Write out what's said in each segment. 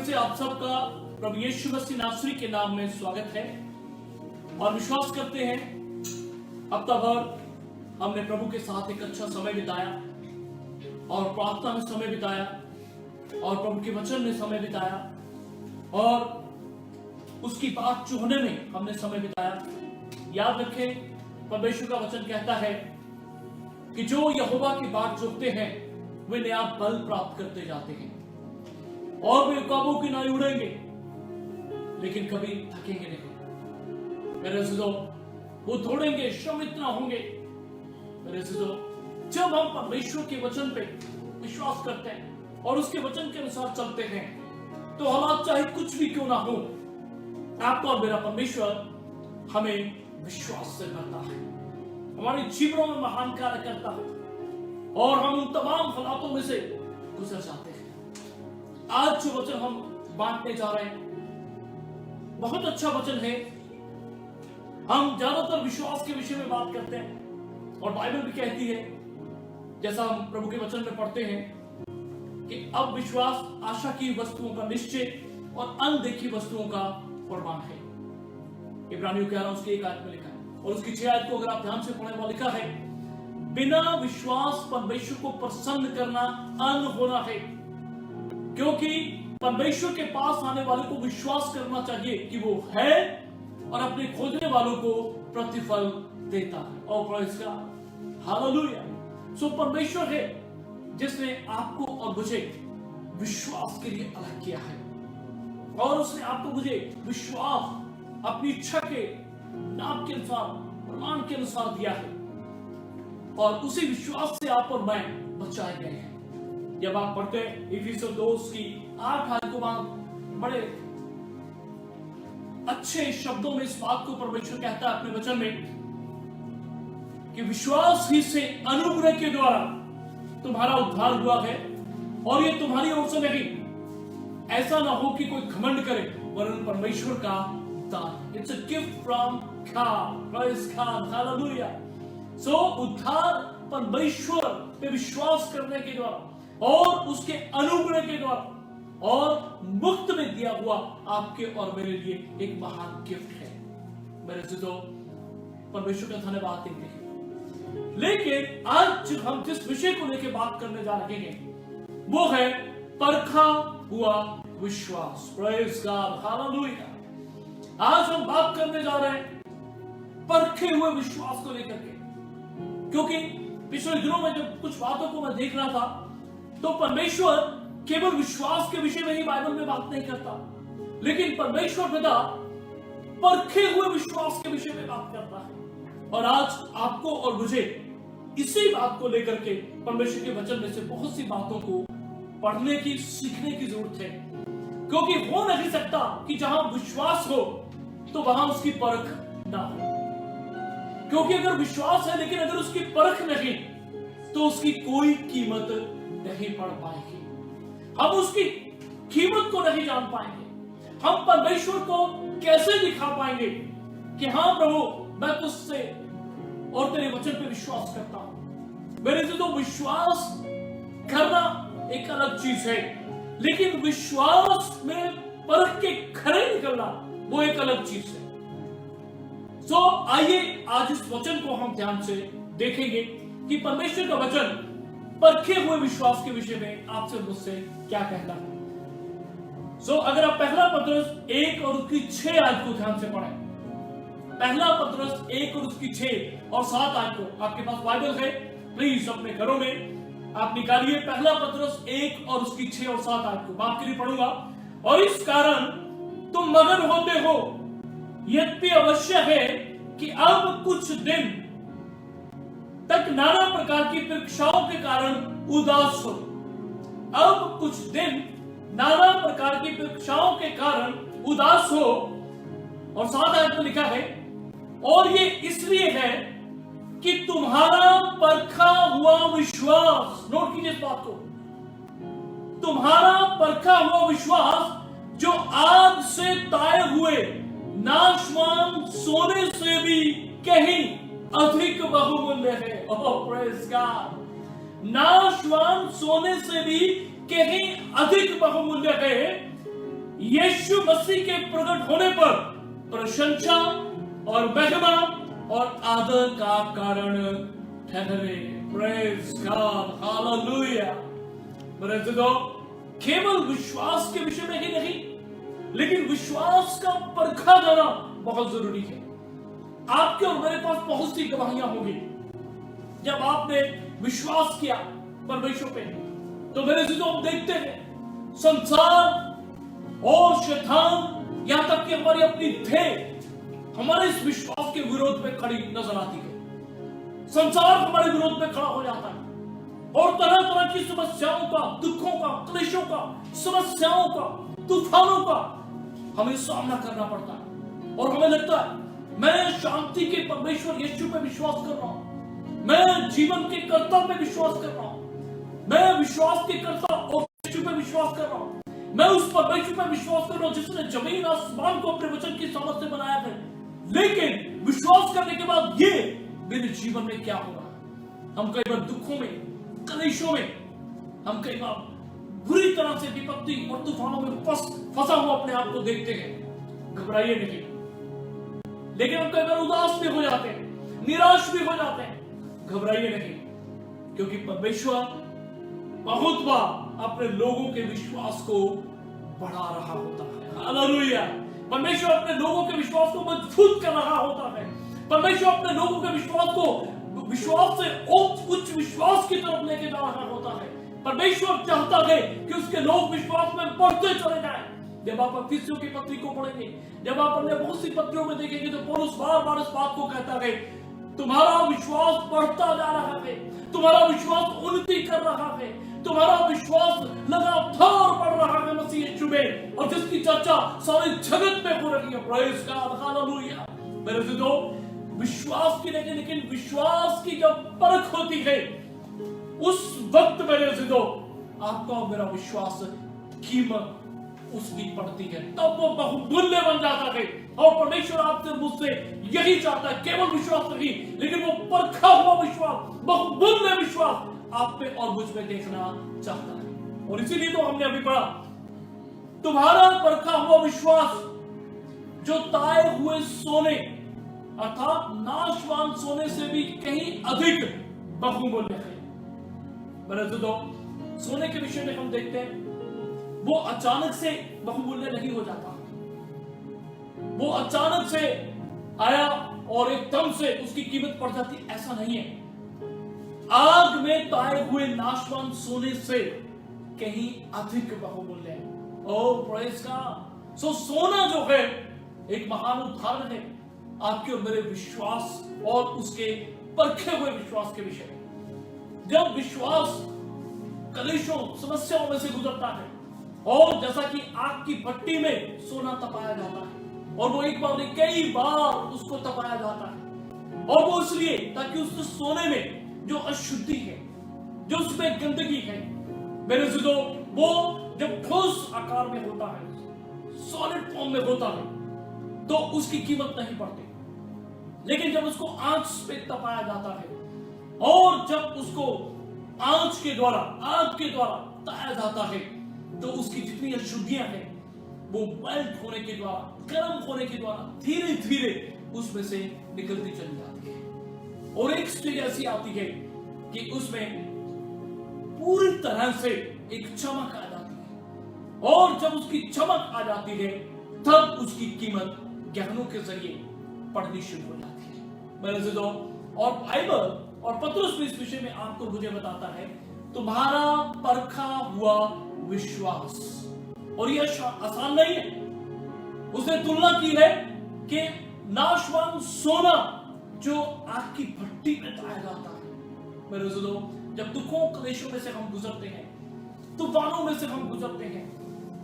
से आप सबका प्रभु यीशु मसीह नासरी के नाम में स्वागत है और विश्वास करते हैं हफ्ता भर हमने प्रभु के साथ एक अच्छा समय बिताया और प्रार्थना में समय बिताया और प्रभु के वचन में समय बिताया और उसकी बात चुहने में हमने समय बिताया। याद रखें, परमेश्वर का वचन कहता है कि जो यहोवा की बात चुभते हैं वे नया बल प्राप्त करते जाते हैं और वे काबू की नाई उड़ेंगे लेकिन कभी थकेंगे नहीं। मेरे अज़ीज़ों, वो दौड़ेंगे, श्रम इतना होंगे। मेरे अज़ीज़ों, जब हम परमेश्वर के वचन पे विश्वास करते हैं और उसके वचन के अनुसार चलते हैं तो हालात चाहे कुछ भी क्यों ना हो, आपका और मेरा परमेश्वर हमें विश्वास से करता है, हमारे जीवनों में महान कार्य करता है और हम उन तमाम हालातों में से गुजर जाते हैं। आज जो वचन हम बांटने जा रहे हैं बहुत अच्छा वचन है। हम ज्यादातर विश्वास के विषय में बात करते हैं और बाइबल भी कहती है, जैसा हम प्रभु के वचन में पढ़ते हैं, कि अब विश्वास आशा की वस्तुओं का निश्चय और अनदेखी वस्तुओं का प्रमाण है। इब्रानियों 11 उसकी 1 आयत में लिखा है और उसकी 6 आयत को अगर आप ध्यान से पढ़ें, वहां लिखा है, बिना विश्वास परमेश्वर को प्रसन्न करना अन होना है, क्योंकि परमेश्वर के पास आने वाले को विश्वास करना चाहिए कि वो है और अपने खोजने वालों को प्रतिफल देता है। और प्रेज़ गॉड, हालेलुया। सो परमेश्वर है जिसने आपको और मुझे विश्वास के लिए अलग किया है और उसने आपको मुझे विश्वास अपनी इच्छा के नाम के अनुसार, प्रमाण के अनुसार दिया है और उसी विश्वास से आप और मैं बचाए गए हैं। जब आप पढ़ते हैं इफिसियों 2 की 8 आयत को, बड़े अच्छे शब्दों में इस बात को परमेश्वर कहता है अपने वचन में कि विश्वास ही से अनुग्रह के द्वारा तुम्हारा उद्धार हुआ है और ये तुम्हारी ओर से नहीं, ऐसा ना हो कि कोई घमंड करे, वरन परमेश्वर का दान। It's a gift from God, praise God, hallelujah. So उद्धार परमेश्वर पे विश्वास करने के द्वारा और उसके अनुग्रह के द्वारा और मुफ्त में दिया हुआ आपके और मेरे लिए एक महान गिफ्ट है। मेरे अज़ीज़ों, परमेश्वर का धन्यवाद देते हैं। लेकिन आज हम जिस विषय को लेकर बात करने जा रहे हैं वो है परखा हुआ विश्वास। Praise God, hallelujah. आज हम बात करने जा रहे हैं परखे हुए विश्वास को लेकर के, क्योंकि पिछले दिनों में जब कुछ बातों को मैं देख रहा था तो परमेश्वर केवल विश्वास के विषय में ही बाइबल में बात नहीं करता, लेकिन परमेश्वर पिता परखे हुए विश्वास के विषय में बात करता है। और आज आपको और मुझे इसी बात को लेकर के परमेश्वर के वचन में से बहुत सी बातों को पढ़ने की, सीखने की जरूरत है, क्योंकि हो नहीं सकता कि जहां विश्वास हो तो वहां उसकी परख ना हो। क्योंकि अगर विश्वास है लेकिन अगर उसकी परख नहीं तो उसकी कोई कीमत नहीं पड़ पाएगी, हम उसकी कीमत को नहीं जान पाएंगे, हम परमेश्वर को कैसे दिखा पाएंगे कि हाँ प्रभु, मैं तुझसे और तेरे वचन पे विश्वास करता हूं। मेरे से तो विश्वास करना एक अलग चीज है, लेकिन विश्वास में परख के खरे निकलना वो एक अलग चीज है। सो आइए आज इस वचन को हम ध्यान से देखेंगे कि परमेश्वर का वचन परखे हुए विश्वास के विषय में आपसे मुझसे क्या कहता है। सो अगर आप पहला पत्रस 1 और उसकी 6 आयत को ध्यान से पढ़ें, पहला पत्रस 1 और उसकी 6 और 7 आयत को, आपके पास बाइबल है, प्लीज अपने घरों में आप निकालिए पहला पत्रस 1 और उसकी 6 और 7 आयत को। मैं आपके लिए पढ़ूंगा। और इस कारण तुम मगन होते हो, यद्यपि अवश्य है कि अब कुछ दिन तक नाना प्रकार की परीक्षाओं के कारण उदास हो। अब कुछ दिन नाना प्रकार की परीक्षाओं के कारण उदास हो। और 7 आयत में लिखा है, और ये इसलिए है कि तुम्हारा परखा हुआ विश्वास, नोट कीजिए इस बात को, तुम्हारा परखा हुआ विश्वास जो आग से ताए हुए नाशवान सोने से भी कहीं अधिक बहुमूल्य है। ओह प्रेज़ गॉड, नाशवान सोने से भी कहीं अधिक बहुमूल्य है, यीशु मसीह के प्रकट होने पर प्रशंसा और महिमा और आदर का कारण ठहरे। Praise God, hallelujah. मेरे दोस्तों, केवल विश्वास के विषय में ही नहीं, लेकिन विश्वास का परखा जाना बहुत जरूरी है। आपके और मेरे पास बहुत सी गवाहियां होंगी। जब आपने विश्वास किया परमेश्वर पे, तो मेरे दोस्तों हम देखते हैं संसार और शैतान, यहां तक कि हमारी अपनी देह हमारे इस विश्वास के विरोध में खड़ी नजर आती है। संसार हमारे विरोध में खड़ा हो जाता है और तरह तरह की समस्याओं का, दुखों का, क्लेशों का, समस्याओं का, तूफानों का हमें सामना करना पड़ता है। और हमें लगता है मैं शांति के परमेश्वर यीशु पे विश्वास कर रहा हूं, मैं जीवन के कर्ता पे विश्वास कर रहा हूं, मैं विश्वास के कर्ता और यीशु पे विश्वास कर रहा हूं, मैं उस परमेश्वर पे विश्वास कर रहा हूं जिसने जमीन आसमान को अपने वचन की समझ से बनाया है। लेकिन विश्वास करने के बाद ये मेरे जीवन में क्या होगा? हम कई बार दुखों में, कलेशों में, हम कई बार बुरी तरह से विपत्ति और तूफानों में फंसा हुआ अपने आप को देखते हैं। घबराइए नहीं, लेकिन हम कई बार उदास भी हो जाते हैं, निराश भी हो जाते हैं। घबराइए नहीं, क्योंकि परमेश्वर बहुत बार अपने लोगों के विश्वास को बढ़ा रहा होता है। हालेलुया। परमेश्वर अपने लोगों के विश्वास को मजबूत कर रहा होता है। परमेश्वर अपने लोगों के विश्वास से उच्च विश्वास की तरफ लेके जा रहा होता है। परमेश्वर चाहता है कि उसके लोग विश्वास में बढ़ते चले जाएं। जब आप अफिसियों की पत्री को पढ़ेंगे, जब आप अपने बहुत सी पत्रियों में देखेंगे, तो पौलुस बार-बार इस बात को कहता है, तुम्हारा विश्वास बढ़ता जा रहा है, तुम्हारा विश्वास उन्नति कर रहा है, तुम्हारा विश्वास लगातार बढ़ रहा है मसीह यीशु में, और जिसकी चर्चा सारे जगत में हो रही है। Praise God, hallelujah. मेरे दोस्तों, विश्वास की नहीं, लेकिन विश्वास की जब परख होती है, उस वक्त मेरे दोस्तों आपका और मेरा विश्वास कीमत उसकी पड़ती है, तब वो बहुमूल्य बन जाता है। और परमेश्वर आपसे मुझसे यही चाहता है, केवल विश्वास नहीं, लेकिन वो परखा हुआ विश्वास, बहुमूल्य विश्वास आप पे और मुझ पे देखना चाहता है। और इसीलिए तो हमने अभी पढ़ा, तुम्हारा परखा हुआ विश्वास जो ताए हुए सोने अर्थात नाशवान सोने से भी कहीं अधिक बहुमूल्य है। मेरे दोस्तों, सोने के विषय में हम देखते हैं, वो अचानक से बहुमूल्य नहीं हो जाता। वो अचानक से आया और एकदम से उसकी कीमत बढ़ जाती, ऐसा नहीं है। आग में ताए हुए नाशवान सोने से कहीं अधिक बहुमूल्य है। ओह प्रेज गॉड। सो सोना जो है एक महान उदाहरण है आपके और मेरे विश्वास और उसके परखे हुए विश्वास के विषय में। जब विश्वास कलेशों, समस्याओं में से गुजरता है, और जैसा कि आग की भट्टी में सोना तपाया जाता है, और वो एक बार नहीं कई बार उसको तपाया जाता है, और वो इसलिए ताकि उस सोने में जो अशुद्धि है, जो उसमें गंदगी है, मेरे दोस्तों, वो जब ठोस आकार में होता है, सॉलिड फॉर्म में होता है, तो उसकी कीमत नहीं बढ़ती। लेकिन जब उसको आंच पे तपाया जाता है, और जब उसको आंच के द्वारा, आग के द्वारा ताया जाता है, तो उसकी जितनी अशुद्धियां हैं वो मेल्ट होने के द्वारा, गर्म होने के द्वारा धीरे धीरे उसमें से निकलती चली जाती है। और एक स्टेज ऐसी आती है कि उसमें पूरी तरह से एक चमक आ जाती है, और जब उसकी चमक आ जाती है, तब उसकी कीमत गहनों के जरिए पढ़नी शुरू हो जाती है। मेरे दोस्तों, और बाइबल और पतरस भी इस विषय में आपको मुझे बताता है, तुम्हारा परखा हुआ विश्वास। और यह आसान नहीं है। उसने तुलना की है कि नाशवान सोना जो आग की भट्टी में ताया जाता है। मेरे दोस्तों, जब दुखों क्लेशों में से हम गुजरते हैं, तूफानों में से हम गुजरते हैं,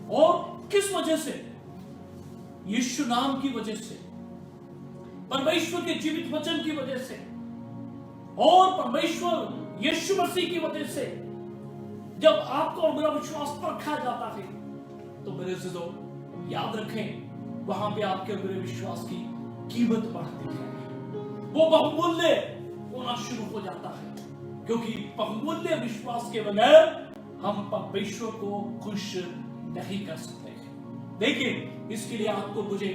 और किस वजह से? यीशु नाम की वजह से, परमेश्वर के जीवित वचन की वजह से, और परमेश्वर यीशु मसीह की वजह से जब आपका और मेरा विश्वास परखा जाता है, तो मेरे दोस्तों याद रखें, वहां पे आपके और मेरे विश्वास की कीमत बढ़ती है, वो बहुमूल्य होना शुरू हो जाता है। क्योंकि बहुमूल्य विश्वास के बगैर हम परमेश्वर को खुश नहीं कर सकते हैं। लेकिन इसके लिए आपको मुझे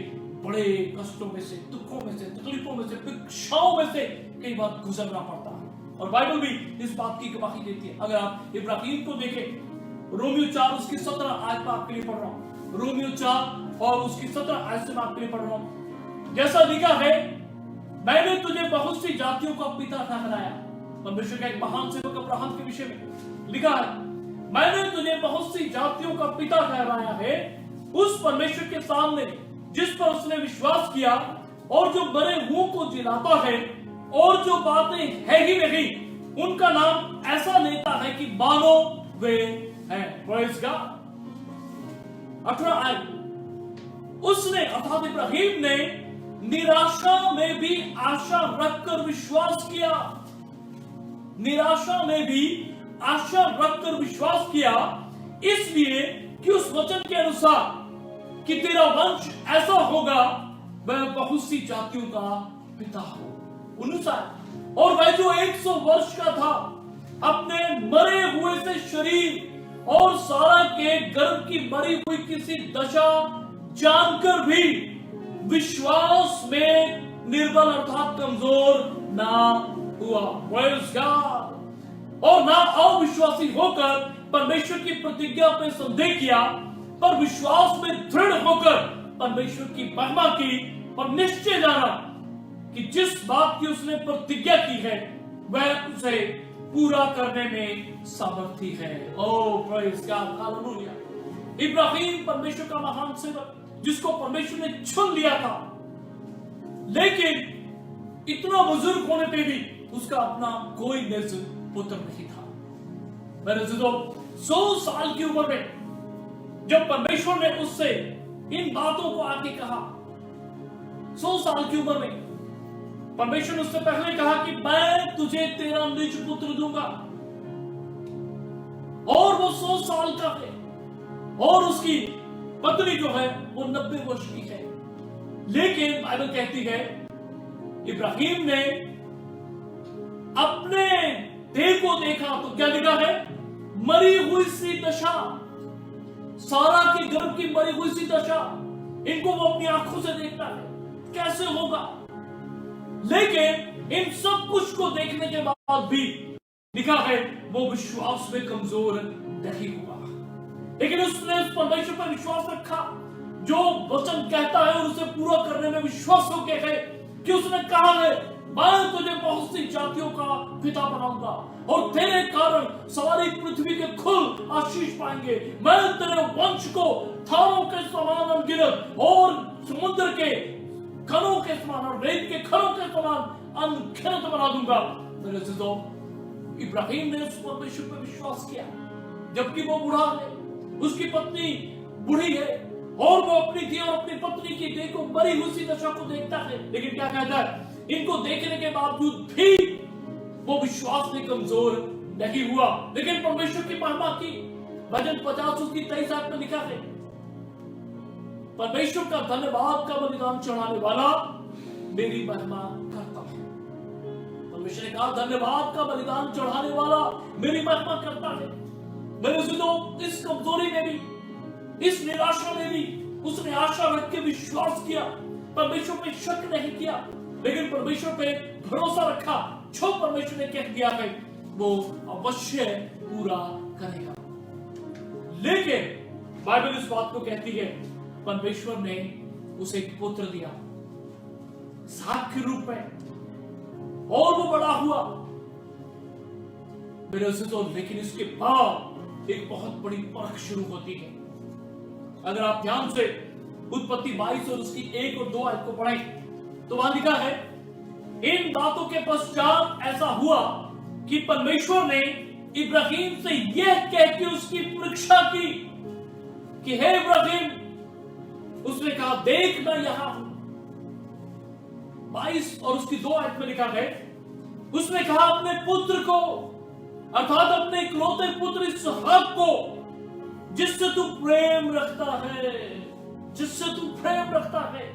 बड़े कष्टों में से, दुखों में से, तकलीफों में से, परीक्षाओं में से कई बार गुजरना पड़ता है। और बाइबल भी इस बात की गवाही देती है। अगर आप इब्राहिम को देखें, रोमियो 4 उसकी 17 आयत में आपके लिए पढ़ रहा हूं। रोमियो 4 और उसकी 17 आयत से मैं आपके लिए पढ़ रहा हूं। जैसा लिखा है, मैंने तुझे बहुत सी जातियों का पिता ठहराया। परमेश्वर का एक महान सेवक अब्राहम के विषय में लिखा है, मैंने तुझे बहुत सी जातियों का पिता ठहराया है, उस परमेश्वर के सामने जिस पर उसने विश्वास किया और जो मरे हुओं को जिलाता है और जो बातें है ही नहीं उनका नाम ऐसा लेता है कि मानो वे हैं। Praise God. 18 आयत, उसने अर्थात इब्राहिम ने निराशा में भी आशा रखकर विश्वास किया। निराशा में भी आशा रखकर विश्वास किया, इसलिए कि उस वचन के अनुसार कि तेरा वंश ऐसा होगा, वह बहुत सी जातियों का पिता हो। 19 और वह जो 100 वर्ष का था, अपने मरे हुए से शरीर और सारा के गर्भ की मरी हुई किसी दशा जानकर भी विश्वास में निर्बल अर्थात कमजोर ना हुआ। Praise God. और ना अविश्वासी होकर परमेश्वर की प्रतिज्ञा पे संदेह किया, पर विश्वास में दृढ़ होकर परमेश्वर की महिमा की और निश्चय जाना कि जिस बात की उसने प्रतिज्ञा की है वह उसे पूरा करने में सामर्थी है। ओह प्रेज़ गॉड, हालेलुया। इब्राहिम परमेश्वर का महान सेवक, जिसको परमेश्वर ने चुन लिया था, लेकिन इतना बुजुर्ग होने पे भी उसका अपना कोई निर्जन पुत्र नहीं था। मेरे अज़ीज़ों, 100 साल की उम्र में जब परमेश्वर ने उससे इन बातों को आके कहा, 100 साल की उम्र में परमेश्वर ने उससे पहले कहा कि मैं तुझे तेरा निज पुत्र दूंगा, और वो 100 साल का है और उसकी पत्नी जो है वो 90 वर्ष की है। लेकिन बाइबल कहती है इब्राहिम ने अपने देह को देखा तो क्या लिखा है, मरी हुई सी दशा, सारा के गर्भ की मरी हुई सी दशा, इनको वो अपनी आंखों से देखता है, कैसे होगा। लेकिन इन सब कुछ को देखने के बाद भी लिखा है वो विश्वास में कमजोर नहीं हुआ, लेकिन उसने उस परमेश्वर पर विश्वास रखा जो वचन कहता है और उसे पूरा करने में विश्वास हो गया है कि उसने कहा है, मैं तुझे बहुत सी जातियों का पिता बनाऊंगा और तेरे कारण सारी पृथ्वी के कुल आशीष पाएंगे। मैं तेरे वंश को थारों के समान अनगिनत और समुद्र के कणों के समान और रेत के खरों के समान अनगिनत बना दूंगा। मेरे अज़ीज़ों, इब्राहिम ने उस परमेश्वर पर विश्वास किया जबकि वो बूढ़ा है, उसकी पत्नी बूढ़ी है और वो अपनी देह और अपनी पत्नी की देह को मरी हुई सी दशा को देखता है। लेकिन क्या कहता है, इनको देखने के बावजूद भी वो विश्वास में कमजोर नहीं हुआ, लेकिन परमेश्वर की महिमा की। भजन 50 उसकी 23 आयत में लिखा है, परमेश्वर का धन्यवाद का बलिदान चढ़ाने वाला मेरी महिमा करता है। परमेश्वर ने कहा, धन्यवाद का बलिदान चढ़ाने वाला मेरी महिमा करता है। मेरे अज़ीज़ों, इस कमजोरी में भी, इस निराशा में भी उसने आशा रख के विश्वास किया, परमेश्वर पे शक नहीं किया, लेकिन परमेश्वर पे भरोसा रखा। जो परमेश्वर ने कह दिया है वो अवश्य पूरा करेगा। लेकिन बाइबल इस बात को कहती है, परमेश्वर ने उसे एक पुत्र दिया इसहाक के रूप में और वो बड़ा हुआ। मेरे अज़ीज़ों, लेकिन इसके बाद एक बहुत बड़ी परख शुरू होती है। अगर आप ध्यान से उत्पत्ति 22 और उसकी 1 और 2 आयत को पढ़ें तो वहां लिखा है, इन बातों के पश्चात ऐसा हुआ कि परमेश्वर ने इब्राहिम से यह कह के उसकी परीक्षा की कि हे इब्राहिम, उसने कहा, देख मैं यहां हूं। 22 और उसकी 2 आयत में लिखा है, उसने कहा अपने पुत्र को अर्थात अपने इकलौते पुत्र इसहाक को जिससे तू प्रेम रखता है, जिससे तू प्रेम रखता है,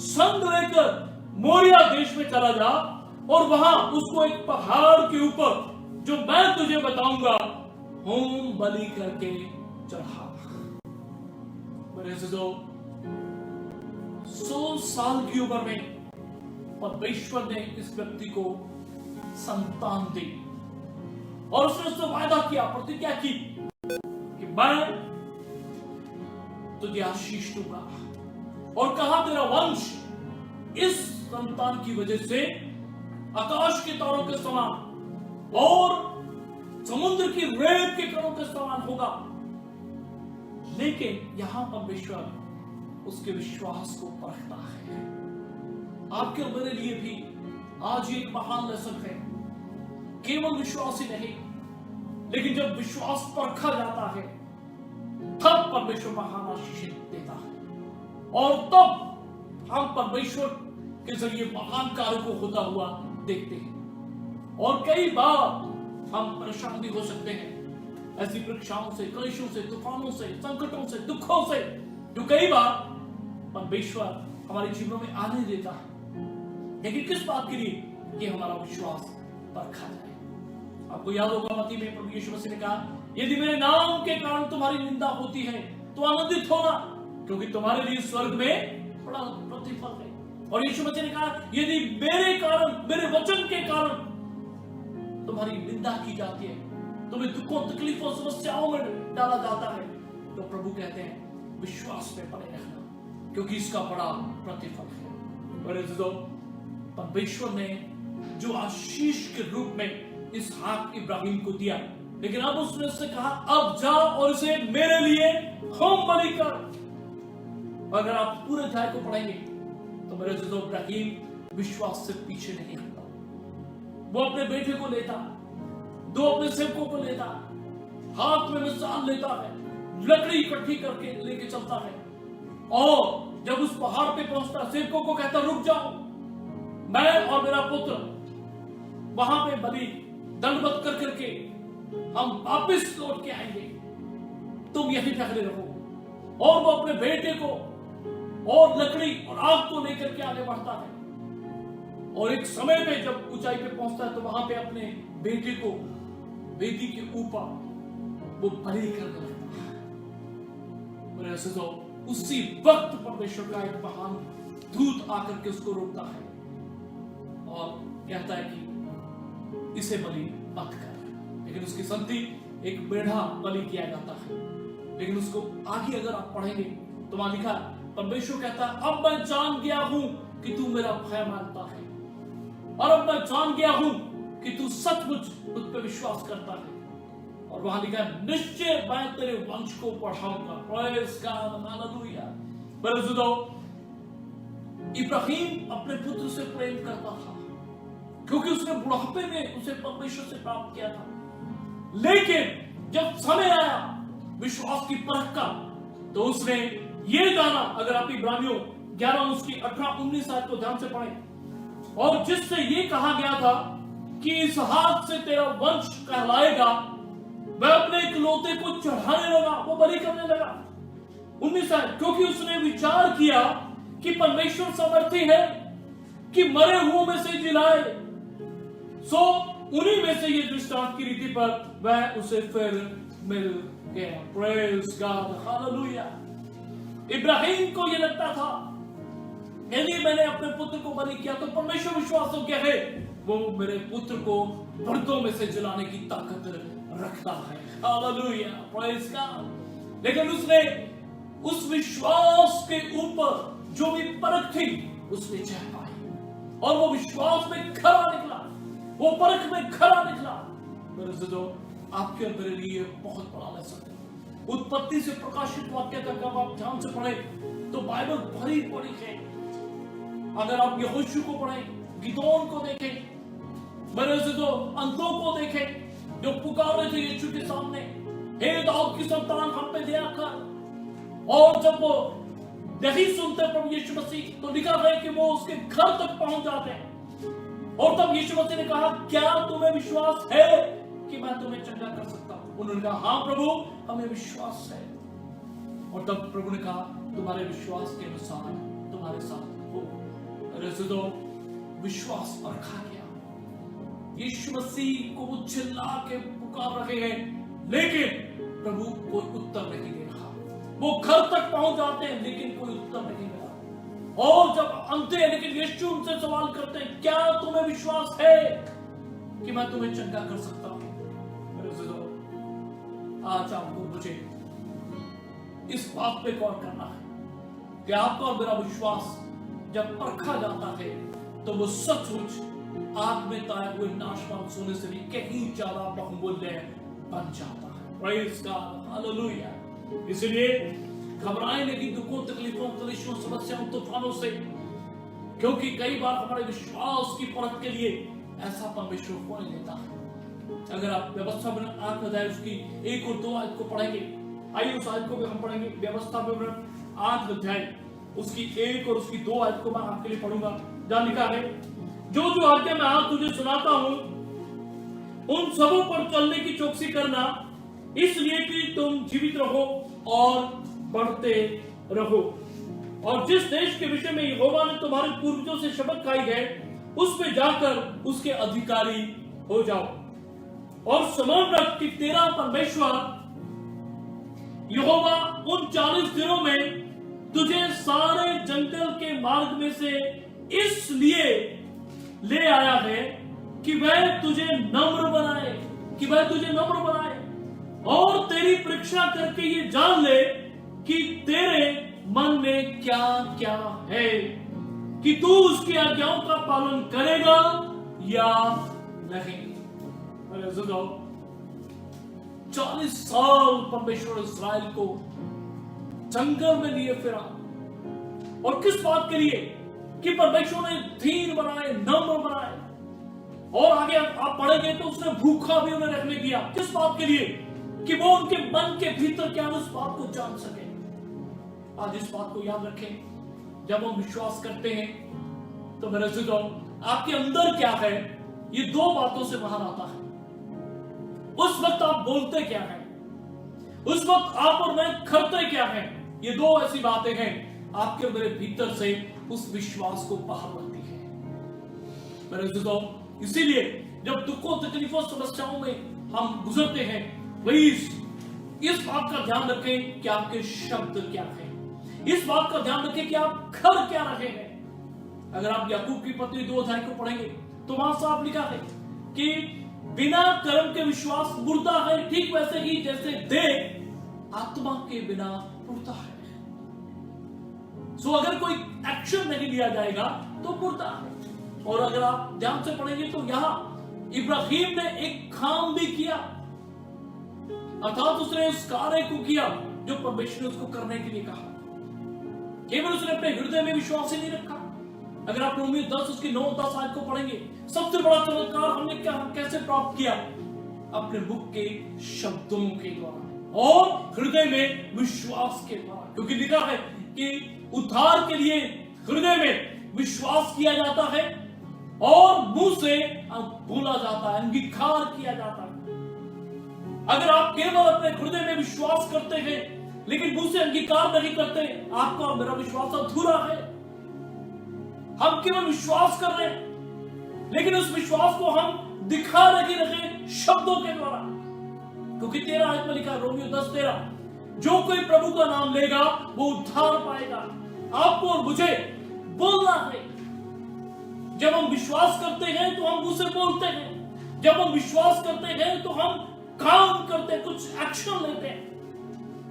संग लेकर मोरिया देश में चला जा और वहां उसको एक पहाड़ के ऊपर जो मैं तुझे बताऊंगा होम बलि करके चढ़ा। मेरे अज़ीज़ों, 100 साल की उम्र में परमेश्वर ने इस व्यक्ति को संतान दी और उसने उससे वायदा किया, प्रतिज्ञा की कि मैं तुझे आशीष दूंगा, और कहा तेरा वंश इस संतान की वजह से आकाश के तारों के समान और समुद्र की रेत के कणों के समान होगा। लेकिन यहां परमेश्वर उसके विश्वास को परखता है। आपके और मेरे लिए भी आज एक महान लेसन है। केवल विश्वास ही नहीं, लेकिन जब विश्वास परखा जाता है तब परमेश्वर महान आशीष देता है, और तब हम परमेश्वर के जरिए महान कार्य को होता हुआ देखते हैं। और कई बार हम परेशान भी हो सकते हैं ऐसी परीक्षाओं से, क्लेशों से, तूफानों से, संकटों से, दुखों से, जो कई बार परमेश्वर हमारे जीवनों में आने देता है। लेकिन किस बात के लिए? कि हमारा विश्वास परखा जाए। आपको याद होगा मत्ती में प्रभु यीशु मसीह ने कहा, यदि मेरे नाम के कारण तुम्हारी निंदा होती है तो आनंदित होना, क्योंकि तुम्हारे लिए स्वर्ग में बड़ा प्रतिफल है। और यीशु मसीह ने कहा, यदि मेरे कारण, मेरे वचन के कारण तुम्हारी निंदा की जाती है, तुम्हें दुखों, तकलीफों, समस्याओं में डाला जाता है, तो प्रभु कहते हैं विश्वास में बने रहना, क्योंकि इसका बड़ा प्रतिफल है। बड़े अज़ीज़ों, परमेश्वर ने जो आशीष के रूप में इसहाक इब्राहिम को दिया, लेकिन अब उसने उससे कहा, अब जा और इसे मेरे लिए होम बलि कर। अगर आप पूरे अध्याय को पढ़ेंगे तो मेरे अज़ीज़ों, इब्राहिम विश्वास से पीछे नहीं हटता। वो अपने बेटे को लेता, 2 अपने सेवकों को लेता, हाथ में मिसाल लेता है, लकड़ी इकट्ठी करके लेके चलता है, और जब उस पहाड़ पे पहुंचता, सेवकों को कहता, रुक जाओ, मैं और मेरा पुत्र वहां पे बलि दंडवत कर करके हम वापिस लौट के आएंगे, तुम यहीं ठहरे रहो। और वो अपने बेटे को और लकड़ी और आग को लेकर के आगे बढ़ता है, और एक समय पे जब ऊंचाई पे पहुंचता है तो वहां पे अपने बेटे को वेदी के ऊपर वो बलि करने लगता है। मेरे अज़ीज़ों, उसी वक्त परमेश्वर का एक महान दूत आकर के उसको रोकता है और कहता है कि इसे बलि मत कर। लेकिन उसकी संगति एक मेढ़ा बलि किया जाता है। लेकिन उसको आगे अगर आप पढ़ेंगे तो वहां लिखा, परमेश्वर कहता है, अब मैं जान गया हूं कि तू मेरा भय मानता है, और अब मैं जान गया हूं कि तू सचमुच मुझ पर विश्वास करता है। और वहां लिखा है, निश्चय मैं तेरे वंश को बढ़ाऊंगा। Praise God, hallelujah. पर इब्राहिम अपने पुत्र से प्रेम करता था, क्योंकि उसने बुढ़ापे में उसे परमेश्वर से प्राप्त किया था। लेकिन जब समय आया विश्वास की परख का, तो उसने ये जाना, अगर आप इब्रानियों 11 उसकी 18-19 आयत को ध्यान से पढ़ें, और जिससे ये कहा गया था कि इसहाक से तेरा वंश कहलाएगा, वह अपने इकलौते को चढ़ाने लगा, वो बलि करने लगा। 19 आयत, क्योंकि उसने विचार किया कि परमेश्वर समर्थी है कि मरे हुओं में से जिलाए, सो उन्हीं में से ये दृष्टांत की रीति पर वह उसे फिर मिल गया। Praise God, hallelujah. इब्राहिम को ये लगता था, यदि मैंने अपने पुत्र को बलि किया तो परमेश्वर विश्वास हो गया है, वो मेरे पुत्र को मर्दों में से जलाने की ताकत रखता है। Hallelujah, praise God. लेकिन उसने उस विश्वास के ऊपर जो भी परख थी उसने चाह पाई, और वो विश्वास में खरा निकला, वो परख में खरा निकला। मेरे अज़ीज़ों, आपके और मेरे लिए बहुत बड़ा लेसन है। उत्पत्ति से प्रकाशित वाक्य तक जब आप ध्यान से पढ़ें तो बाइबल भरी पड़ी है। अगर आप यहोशू को पढ़ें, गिदोन को देखें, मेरे अज़ीज़ों, अंतों को देखें, जो पुकार रहे थे यीशु के सामने, हे दाऊद की संतान हम पे दया कर, और जब वो नहीं सुनते प्रभु यीशु मसीह, तो लिखा है कि वो उसके घर तक पहुंच जाते हैं। और तब यीशु मसीह ने कहा, क्या तुम्हें विश्वास है कि मैं तुम्हें चंगा कर सकता हूं? उन्होंने कहा, हाँ प्रभु, हमें विश्वास है। और तब प्रभु ने कहा, तुम्हारे विश्वास के अनुसार तुम्हारे साथ हो। विश्वास परखा गया। यीशु मसीह को वो चिल्ला के पुकार रहे हैं, लेकिन प्रभु कोई उत्तर नहीं दे रहा। वो घर तक पहुंच जाते हैं लेकिन कोई उत्तर नहीं मिला। और जब अंते हैं लेकिन यीशु उनसे सवाल करते हैं, क्या तुम्हें विश्वास है कि मैं तुम्हें चंगा कर सकता हूं? मेरे अज़ीज़ों, आज आपको मुझे इस बात पे गौर करना है कि आपका और मेरा विश्वास जब परखा जाता है तो वो सचमुच आग में ताए हुए नाशवान सोने से भी कहीं ज्यादा बहुमूल्य बन जाता है। Praise God, hallelujah. इसलिए घबराएं नहीं दुखों, तकलीफों, कलेशों, समस्याओं, तूफानों से, क्योंकि कई बार हमारे विश्वास की परख के लिए ऐसा परमेश्वर को नहीं देता। अगर आप व्यवस्था में 8 अध्याय उसकी 1 और 2 आयत को पढ़ेंगे, आइए उस आयत को भी हम पढ़ेंगे। व्यवस्था विवरण 8 अध्याय उसकी 1 और उसकी 2 आयत को मैं आपके लिए पढ़ूंगा, जहां लिखा है, जो जो आज्ञा मैं आज तुझे सुनाता हूं उन सबों पर चलने की चौकसी करना, इसलिए कि तुम जीवित रहो और बढ़ते रहो। और जिस देश के विषय में यहोवा ने तुम्हारे पूर्वजों से शपथ खाई है, उस पे जाकर उसके अधिकारी हो जाओ। और समझ रख कि तेरा परमेश्वर यहोवा उन 40 दिनों में तुझे सारे जंगल के मार्ग में से इसलिए ले आया है कि वह तुझे नम्र बनाए, और तेरी परीक्षा करके ये जान ले कि तेरे मन में क्या क्या है, कि तू उसकी आज्ञाओं का पालन करेगा या नहीं। 40 साल परमेश्वर इस्राएल को जंगल में लिए फिरा, और किस बात के लिए? कि परमेश्वर ने धीर बनाए, नम्र बनाए। और आगे आप पढ़ेंगे तो उसने भूखा भी उन्हें रखने दिया। किस बात के लिए? कि वो उनके मन के भीतर क्या है उस बात को जान सके। आज इस बात को याद रखें, जब हम विश्वास करते हैं तो मेरे अज़ीज़ों, आपके अंदर क्या है, ये 2 बातों से बाहर आता है। उस वक्त आप बोलते क्या है, उस वक्त आप और मैं करते क्या है, ये 2 ऐसी बातें हैं आपके और मेरे भीतर से उस विश्वास को बाहर लाती है। मेरे अज़ीज़ों, इसीलिए जब दुखों, तकलीफों, समस्याओं में हम गुजरते हैं, प्लीज इस बात का ध्यान रखें कि आपके शब्द क्या हैं, इस बात का ध्यान रखें कि आप कर क्या रहे हैं। अगर आप याकूब की पत्री 2 अध्याय को पढ़ेंगे तो वहां साफ लिखा है कि बिना कर्म के विश्वास मुर्दा है, ठीक वैसे ही जैसे देह आत्मा के बिना मुर्दा है। सो अगर कोई एक्शन नहीं लिया जाएगा तो मुर्दा है। और अगर आप ध्यान से पढ़ेंगे तो यहां इब्राहिम ने एक काम भी किया, अर्थात उसने उस कार्य को किया जो परमेश्वर ने उसको करने के लिए कहा। केवल उसने अपने हृदय में विश्वास ही नहीं रखा। अगर आप रोमियो 10 उसकी 9-10 आयत को पढ़ेंगे, सबसे बड़ा चमत्कार हमने कैसे प्राप्त किया? अपने मुख के शब्दों के द्वारा और हृदय में विश्वास के द्वारा। क्योंकि लिखा है कि उद्धार के लिए हृदय में विश्वास किया जाता है और मुंह से बोला जाता है, अंगीकार किया जाता है। अगर आप केवल अपने हृदय में विश्वास करते हैं लेकिन मुंह से अंगीकार नहीं करते, आपका और मेरा विश्वास अधूरा है। हम केवल विश्वास कर रहे हैं लेकिन उस विश्वास को हम दिखा नहीं रहे शब्दों के द्वारा। क्योंकि 13 आयत में लिखा, रोमियो 10:13, जो कोई प्रभु का नाम लेगा वो उद्धार पाएगा। आपको और मुझे बोलना है। जब हम विश्वास करते हैं तो हम मुंह से बोलते हैं, जब हम विश्वास करते हैं तो हम काम करते हैं, कुछ एक्शन लेते हैं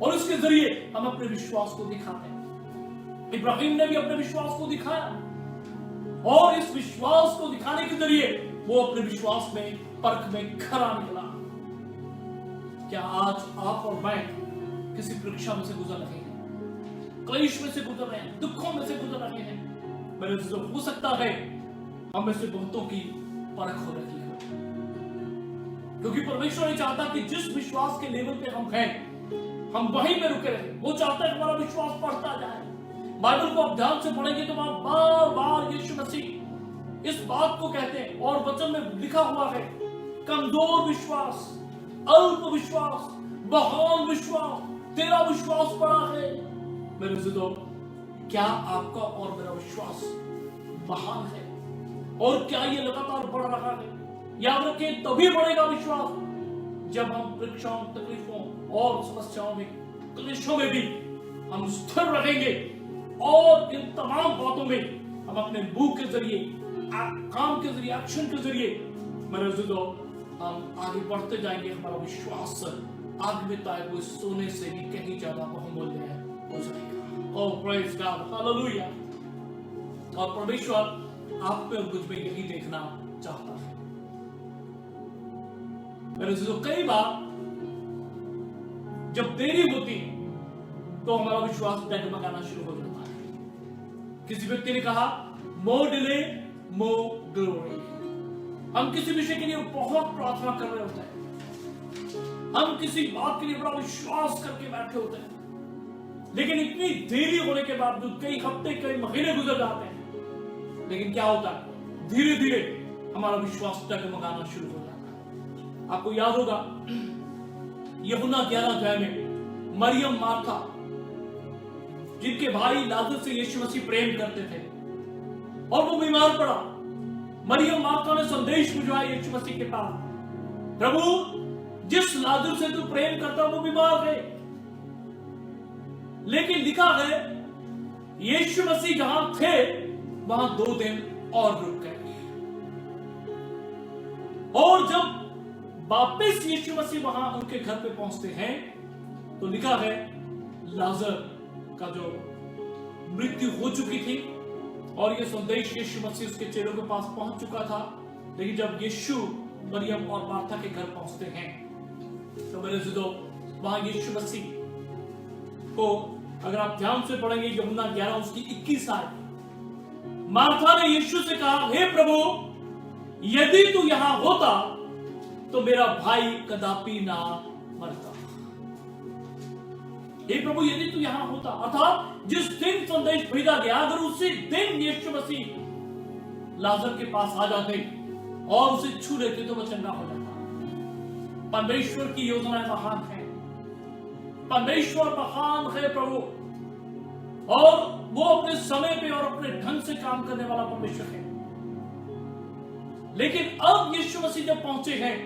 और इसके जरिए हम अपने विश्वास को दिखाते हैं। इब्राहिम ने भी अपने विश्वास को दिखाया और इस विश्वास को दिखाने के जरिए वो अपने विश्वास में, परख में खरा निकला। क्या आज आप और मैं किसी परीक्षा में से गुजर रहे हैं, क्लेश में से गुजर रहे हैं, दुखों में से गुजर रहे हैं? मेरे दोस्तों, हो सकता है हम में से बहुतों की परख हो रही है, क्योंकि परमेश्वर नहीं चाहता कि जिस विश्वास के लेवल पे हम हैं हम वहीं में रुके रहे। वो चाहता है हमारा विश्वास बढ़ता जाए। बाइबल को आप ध्यान से पढ़ेंगे तो वहां बार बार यीशु मसीह इस बात को कहते हैं और वचन में लिखा हुआ है, कमजोर विश्वास, अल्प विश्वास, महान विश्वास, तेरा विश्वास बड़ा है। मेरे दोस्तों, क्या आपका और मेरा विश्वास महान है? और क्या ये लगातार बढ़ रहा है? याद रखें, तभी बढ़ेगा विश्वास जब हम परीक्षाओं, तकलीफों और समस्याओं में, क्लेशों में भी हम स्थिर रहेंगे और इन तमाम बातों में हम अपने मुंह के जरिए, काम के जरिए, एक्शन के जरिए मेरे अज़ीज़ों हम आगे बढ़ते जाएंगे। हमारा विश्वास आग में ताए हुए सोने से भी कहीं ज्यादा बहुमूल्य हो जाएगा। ओह प्रेज़ गॉड, हालेलुया। और परमेश्वर आप में और मुझ में यही देखना चाहता है। मेरे अज़ीज़ों कई बार जब देरी होती है तो हमारा विश्वास डगमगाना शुरू हो जाता है। किसी व्यक्ति ने कहा मोर डिले मोर ग्लोरी। हम किसी विषय के लिए बहुत प्रार्थना कर रहे होते हैं, हम किसी बात के लिए बड़ा विश्वास करके बैठे होते हैं, लेकिन इतनी देरी होने के बावजूद कई हफ्ते कई महीने गुजर जाते हैं, लेकिन क्या होता है, धीरे धीरे हमारा विश्वास डगमगाना शुरू हो जाता है। आपको याद होगा यूहन्ना 11 अध्याय में मरियम मार्था, जिनके भाई लाजर से यीशु मसीह प्रेम करते थे और वो बीमार पड़ा, मरियम मार्था ने संदेश भिजवाया यीशु मसीह के पास, प्रभु जिस लाजर से तू प्रेम करता वो बीमार है। लेकिन लिखा है यीशु मसीह जहां थे वहां 2 दिन और रुक गए, और जब वापस यीशु मसीह वहां उनके घर पे पहुंचते हैं तो लिखा है लाजर का जो मृत्यु हो चुकी थी, और यह संदेश यीशु मसीह उसके चेलों के पास पहुंच चुका था। लेकिन जब यीशु मरियम और मार्था के घर पहुंचते हैं तो मेरे अज़ीज़ों वहां यीशु मसीह को, अगर आप ध्यान से पढ़ेंगे यूहन्ना 11 उसकी 21 आयत, मार्था ने यीशु से कहा, हे प्रभु यदि तू यहां होता तो मेरा भाई कदापि ना मरता। हे प्रभु यदि तू यहां होता, अर्थात जिस दिन संदेश भेजा गया, अगर उसी दिन यीशु मसीह लाजर के पास आ जाते और उसे छू लेते तो वह चंगा हो जाता। परमेश्वर की योजनाएं महान है, परमेश्वर महान है प्रभु, और वो अपने समय पे और अपने ढंग से काम करने वाला परमेश्वर है। लेकिन अब यीशु मसीह जब पहुंचे हैं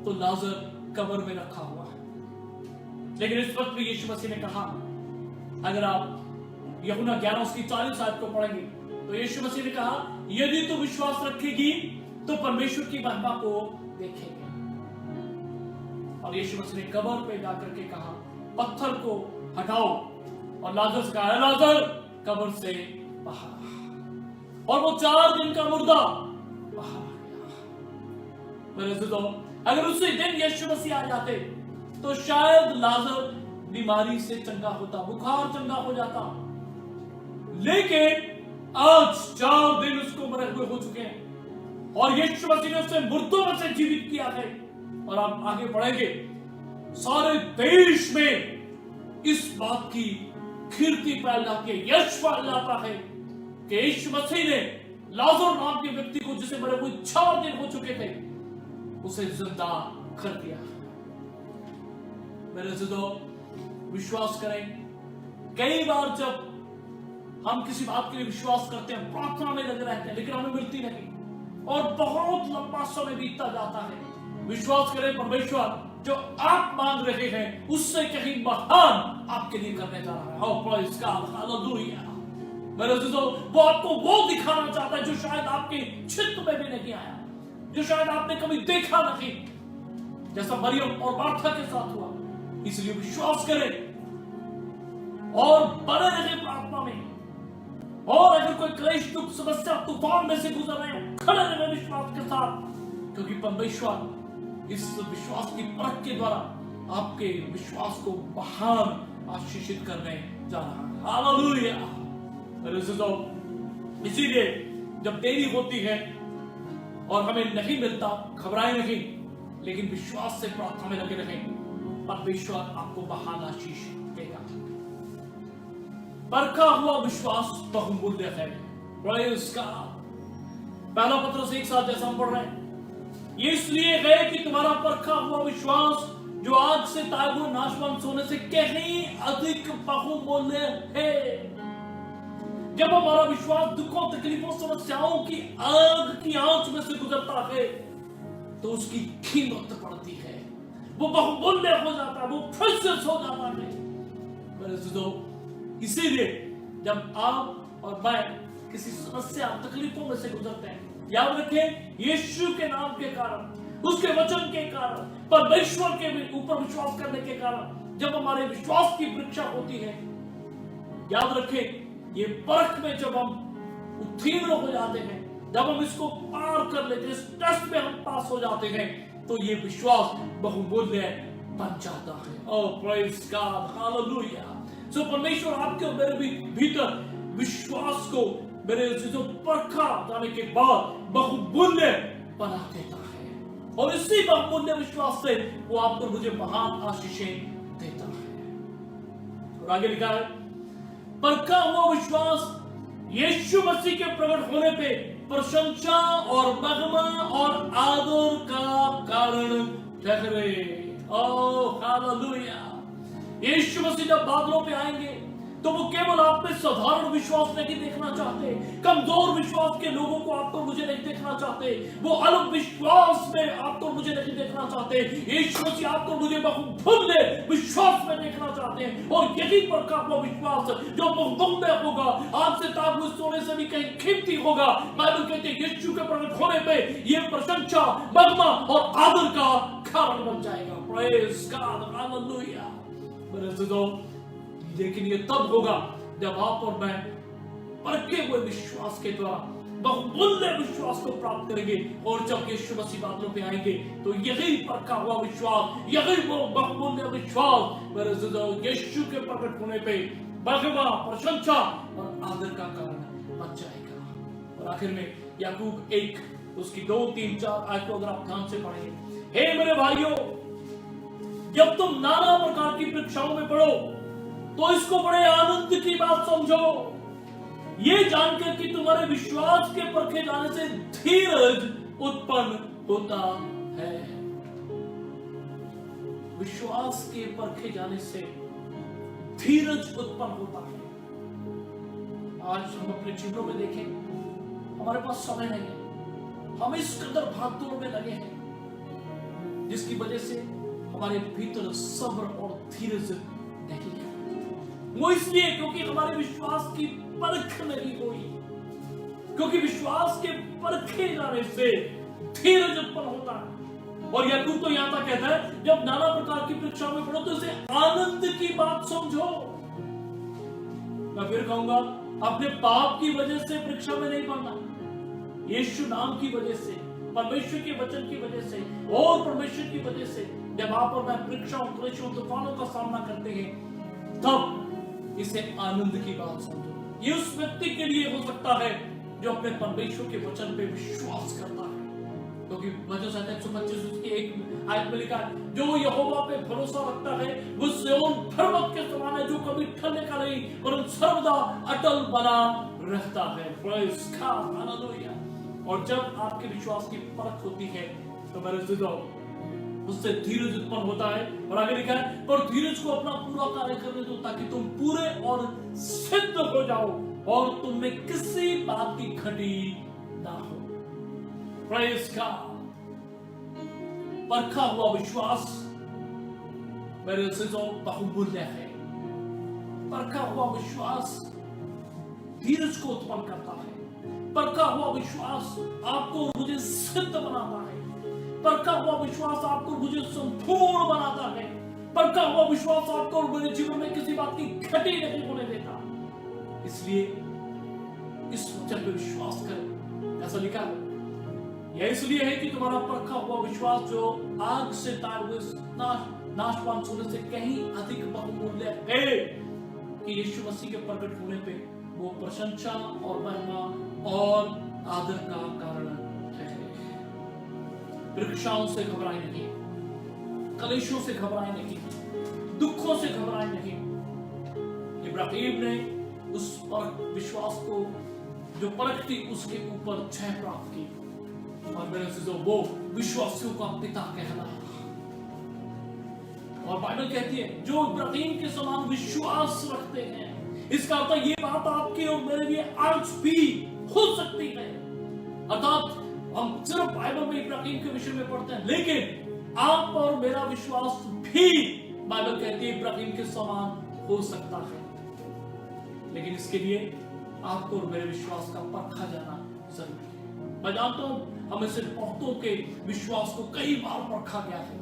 तो लाजर कब्र में रखा हुआ है। लेकिन इस वक्त भी यीशु मसीह ने कहा, अगर आप यूहन्ना 11 उसकी 40 आयत को पढ़ेंगे तो यीशु मसीह ने कहा, यदि तू विश्वास रखेगी तो परमेश्वर की महिमा को देखेंगे। और यीशु मसीह ने कब्र पे जाकर के कहा, पत्थर को हटाओ, और लाजर से कहा, लाजर कब्र से बाहर आ। और वो 4 दिन का मुर्दा बाहर आ गया। मेरे अज़ीज़ों अगर उसी दिन यीशु मसीह आ जाते तो शायद लाजर बीमारी से चंगा होता, बुखार चंगा हो जाता। लेकिन आज 4 दिन उसको मरे हुए हो चुके हैं और यीशु मसीह ने उसे मुर्दों में से जीवित किया है। और आप आगे बढ़ेंगे, सारे देश में इस बात की कीर्ति फैल जाती है, यश फैल जाता है कि यीशु मसीह ने लाजर नाम के व्यक्ति को, जिसे मरे हुए 4 दिन हो चुके थे, उसे जिंदा कर दिया। मेरे अज़ीज़ों विश्वास करें, कई बार जब हम किसी बात के लिए विश्वास करते हैं, प्रार्थना में लगे रहते हैं, लेकिन हमें मिलती नहीं और बहुत लंबा समय बीतता जाता है। विश्वास करें परमेश्वर जो आप मांग रहे हैं उससे कहीं महान आपके लिए करने जा रहा है। Oh, praise God, hallelujah। मेरे अज़ीज़ों वो आपको वो दिखाना चाहता है जो शायद आपके चित्त में भी नहीं आया, जो शायद आपने कभी देखा नहीं, जैसा मरियम और मार्था के साथ हुआ। इसलिए विश्वास करें और बने रहे प्रार्थना में, और अगर कोई क्लेश दुख समस्या तूफान में से गुजर रहे हैं, खड़े रहे विश्वास के साथ, क्योंकि परमेश्वर इस विश्वास की परख के द्वारा आपके विश्वास को महान आशीषित करने जा रहा है। हालेलुया। मेरे अज़ीज़ों इसीलिए जब देरी होती है और हमें नहीं मिलता, घबराए नहीं, लेकिन विश्वास से प्रार्थना में लगे रहें, परमेश्वर आपको महान आशीष देगा। परखा हुआ विश्वास बहुमूल्य है। Praise God. पहला पत्रस 1:7 जैसा हम पढ़ रहे हैं, ये इसलिए है कि तुम्हारा परखा हुआ विश्वास जो आग से ताए हुए नाशवान सोने से कहीं अधिक बहुमूल्य है। जब हमारा विश्वास दुखों तकलीफों समस्याओं की आग की आंच में से गुजरता है तो उसकी कीमत पड़ती है, वो बहुमूल्य हो जाता है, वो प्रेशियस हो जाता है। मेरे दोस्तों, इसीलिए जब आप और मैं किसी समस्या तकलीफों में से गुजरते हैं, याद रखें यीशु के नाम के कारण, उसके वचन के कारण, परमेश्वर के ऊपर विश्वास करने के कारण जब हमारे विश्वास की परीक्षा होती है, याद रखें ये परख में जब हम उत्तीर्ण हो जाते हैं, जब हम इसको पार कर लेते हैं, इस टेस्ट में हम पास हो जाते हैं, तो ये विश्वास बहुमूल्य बन जाता है। ओह प्रेज गॉड, हालेलुया। सो परमेश्वर आपके और मेरे भी भीतर विश्वास को मेरे जो परखा जाने के बाद बहुमूल्य बना देता है, और इसी बहुमूल्य विश्वास से वो आपको मुझे महान आशीषें देता है। और आगे लिखा है, परखा हुआ विश्वास यीशु मसीह के प्रकट होने पे प्रशंसा और महिमा और आदर का कारण ठहरे। Oh hallelujah. यीशु मसीह जब बादलों पे आएंगे तो वो केवल आप में साधारण विश्वास नहीं देखना चाहते, कमजोर विश्वास के लोगों को आपको मुझे नहीं देखना चाहते, वो अलग विश्वास में आपको मुझे नहीं देखना चाहते। यीशु मसीह आपको मुझे बहुमूल्य विश्वास में देखना चाहते हैं, और यही परखा हुआ विश्वास जो बहुमूल्य होगा, आपसे ताब हुए सोने से भी कहीं कीमती होगा। बाइबल कहती है यीशु के प्रकट होने पे ये प्रशंसा, महिमा और आदर का कारण बन जाएगा। Praise God, hallelujah. मेरे दोस्तों, लेकिन ये तब होगा जब आप और मैं परखे हुए विश्वास के द्वारा बहुमूल्य विश्वास को प्राप्त करेंगे, और जब यीशु मसीह बादलों पे आएंगे तो यही परखा हुआ विश्वास, यही वो बहुमूल्य विश्वास मेरे दोस्तों यीशु के प्रकट होने पे महिमा, प्रशंसा और आदर का कारण बन जाएगा। और आखिर में याकूब 1 उसकी 2, 3, 4 आयत को अगर आप ध्यान से पढ़ेंगे, हे मेरे भाइयों, जब तुम नाना प्रकार की परीक्षाओं में पढ़ो तो इसको बड़े आनंद की बात समझो, ये जानकर कि तुम्हारे विश्वास के परखे जाने से धीरज उत्पन्न होता है। विश्वास के परखे जाने से धीरज उत्पन्न होता है। आज हम अपने जीवनों में देखें, हमारे पास समय नहीं है, हम इस कदर भागदौड़ में लगे हैं जिसकी वजह से हमारे भीतर सब्र और धीरज नहीं है। वो इसलिए क्योंकि हमारे विश्वास की परख नहीं हुई, क्योंकि विश्वास के परखे जाने से धीरज उत्पन्न होता है। और याकूब तो यहां तक कहता है, जब नाना प्रकार की परीक्षा में पढ़ो तो इसे आनंद की बात समझो। मैं फिर कहूंगा, अपने पाप की वजह से परीक्षा में नहीं पढ़ना, यीशु नाम की वजह से, परमेश्वर के वचन की वजह से और परमेश्वर की वजह से जब आप और मैं परीक्षाओं, क्लेशों, तूफानों का सामना करते हैं, तब इसे आनंद की बात समझो। ये उस व्यक्ति के लिए हो सकता है जो अपने परमेश्वर के वचन पे विश्वास करता है, क्योंकि वचन 125 उसकी 1 आयत में लिखा है, जो यहोवा पे भरोसा रखता है वो सिय्योन पर्वत के समान है, जो कभी ठहरने का नहीं परंतु सर्वदा अटल बना रहता है। Praise God, hallelujah. और जब आपके विश्वास की परख होती है तो मेरे दोस्तों उससे धीरज उत्पन्न होता है। और आगे लिखा है, पर धीरज को अपना पूरा कार्य करने दो ताकि तुम पूरे और सिद्ध हो जाओ और तुम में किसी बात की घटी ना हो। Praise God. परखा हुआ विश्वास मेरे दोस्तों बहुमूल्य है। परखा हुआ विश्वास धीरज को उत्पन्न करता है। परखा हुआ विश्वास आपको मुझे सिद्ध बनाता है। परखा हुआ विश्वास आपको मुझे संपूर्ण बनाता है। परखा हुआ विश्वास आपको मेरे जीवन में किसी बात की घटी नहीं होने देता। इसलिए इस वचन पे विश्वास करें। ऐसा लिखा है, यह इसलिए है कि तुम्हारा परखा हुआ विश्वास जो आग से तार हुए नाशवान सोने से कहीं अधिक बहुमूल्य है, कि यीशु मसीह के प्रकट होने पे वो प्रशंसा और महिमा और आदर का कारण है। परीक्षाओं से घबराए नहीं, कलेशों से घबराए नहीं, दुखों से घबराए नहीं। इब्राहिम ने उस पर विश्वास को जो परख थी उसके ऊपर जय प्राप्त की, और मेरे से वो विश्वासियों का पिता कहलाया। और बाइबल कहती है, जो इब्राहिम के समान विश्वास रखते हैं, इसका अर्थ ये बात आपके और मेरे लिए आज भी हो सकती है। अर्थात हम सिर्फ बाइबल में इब्राहिम के विषय में पढ़ते हैं, लेकिन आप और मेरा विश्वास भी बाइबल कहती है इब्राहिम के समान हो सकता है, लेकिन इसके लिए आपको और मेरे विश्वास का परखा जाना जरूरी है। मैं जानता हूं हमें से बहुतों के विश्वास को कई बार परखा गया है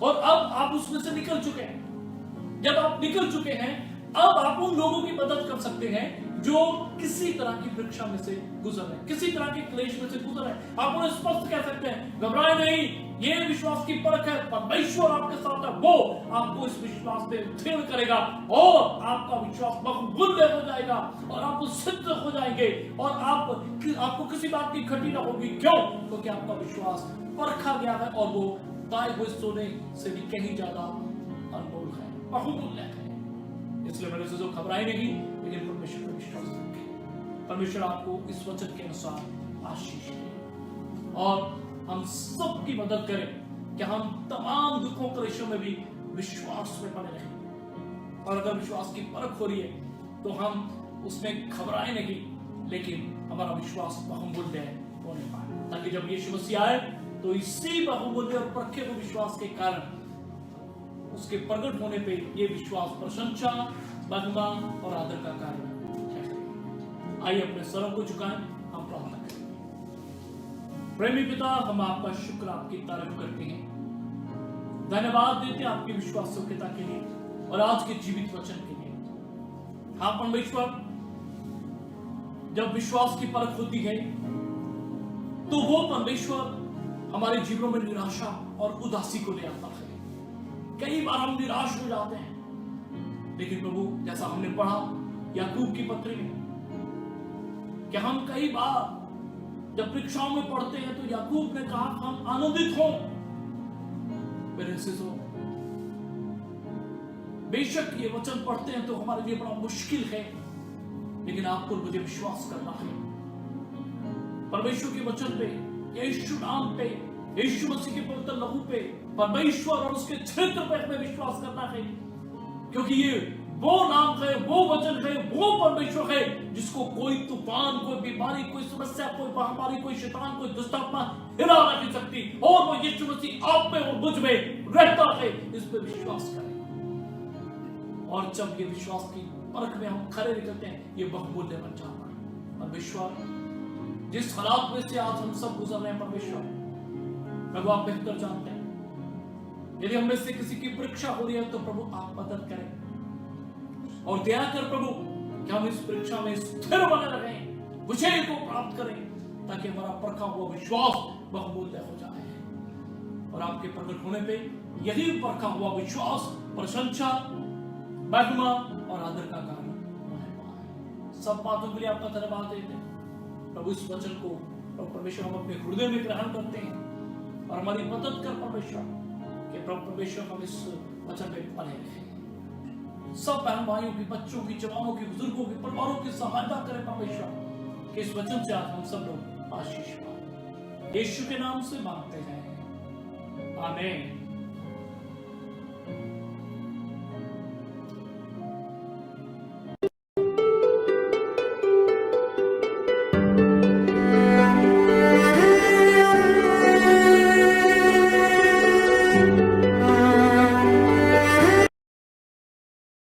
और अब आप उसमें से निकल चुके हैं। जब आप निकल चुके हैं, अब आप उन लोगों की मदद कर सकते हैं जो किसी तरह की परीक्षा में से गुजर रहे हैं, किसी तरह के क्लेश में से गुजर रहे हैं। आप उन्हें स्पष्ट कह सकते हैं, घबराए नहीं, ये विश्वास की परख है, परमेश्वर आपके साथ है, वो आपको इस विश्वास में उत्तीर्ण करेगा और आपका विश्वास बहुमूल्य हो जाएगा और आप सिद्ध हो जाएंगे और आपको किसी बात की घटी ना होगी। क्यों? क्योंकि आपका विश्वास परखा गया है और वो ताए हुए सोने से भी कहीं ज्यादा अनमोल है, बहुमूल्य है। इसलिए मेरे से जो घबराए नहीं, लेकिन परमेश्वर पर विश्वास रखें। परमेश्वर आपको इस वचन के अनुसार आशीष दे और हम सबकी मदद करें कि हम तमाम दुखों क्लेशों में भी विश्वास में बने रहें। और अगर विश्वास की परख हो रही है तो हम उसमें घबराए नहीं, लेकिन हमारा विश्वास बहुमूल्य होने पाए, ताकि जब यीशु मसीह आए तो इसी बहुमूल्य और परखे हुए विश्वास के कारण उसके प्रकट होने पे ये विश्वास प्रशंसा, महिमा और आदर का कारण है। आइए अपने सरों को झुकाएं, हम प्रार्थना करें। प्रेमी पिता, हम आपका शुक्र, आपकी तारीफ करते हैं, धन्यवाद देते हैं आपकी विश्वासयोग्यता के लिए और आज के जीवित वचन के लिए। हाँ परमेश्वर, जब विश्वास की परख होती है तो वो परमेश्वर हमारे जीवनों में निराशा और उदासी को ले आता है। कई बार हम निराश हो जाते हैं, लेकिन प्रभु जैसा हमने पढ़ा याकूब की पत्री में कि हम कई बार जब परीक्षाओं में पढ़ते हैं तो याकूब ने कहा हम आनंदित हों। मेरे शिष्यों, बेशक ये वचन पढ़ते हैं तो हमारे लिए बड़ा मुश्किल है, लेकिन आपको मुझे विश्वास करना है परमेश्वर के वचन पे, यीशु नाम पे, यीशु मसीह के पवित्र लहू पे, परमेश्वर और उसके क्षेत्र पे हमें विश्वास करना है, क्योंकि ये वो नाम है, वो वचन है, वो परमेश्वर है जिसको कोई तूफान, कोई बीमारी, कोई समस्या, कोई महामारी, कोई शैतान, कोई दुष्टात्मा हिला नहीं सकती। और वो यीशु मसीह आप में और मुझ में रहता है, इस पे विश्वास करें। और जब ये विश्वास की परख में हम खड़े निकलते हैं, ये बहुमूल्य बन जाता है। परमेश्वर, जिस हालात में से आज हम सब गुजर रहे हैं परमेश्वर, प्रभु आप बेहतर जानते हैं। यदि हम में से किसी की परीक्षा हो रही है तो प्रभु आप मदद करें और दया कर प्रभु कि हम इस परीक्षा में स्थिर बने रहें, विजय को प्राप्त करें, ताकि हमारा परखा हुआ विश्वास बहुमूल्य हो जाए और आपके प्रकट होने पे यही परखा हुआ विश्वास प्रशंसा, महिमा और आदर का कारण होने पाए। सब बातों के लिए आपका धन्यवाद देते हैं प्रभु। इस वचन को प्रभु परमेश्वर हम अपने हृदय में ग्रहण करते हैं और हमारी मदद कर परमेश्वर कि प्रभु परमेश्वर हम इस वचन पे बने रहें। सब बहन भाइयों की, बच्चों की, जवानों की, बुजुर्गों की, परिवारों की सहायता करें परमेश्वर कि इस वचन से आज हम सब लोग आशीष पाएं। यीशु के नाम से मांगते हैं, आमीन।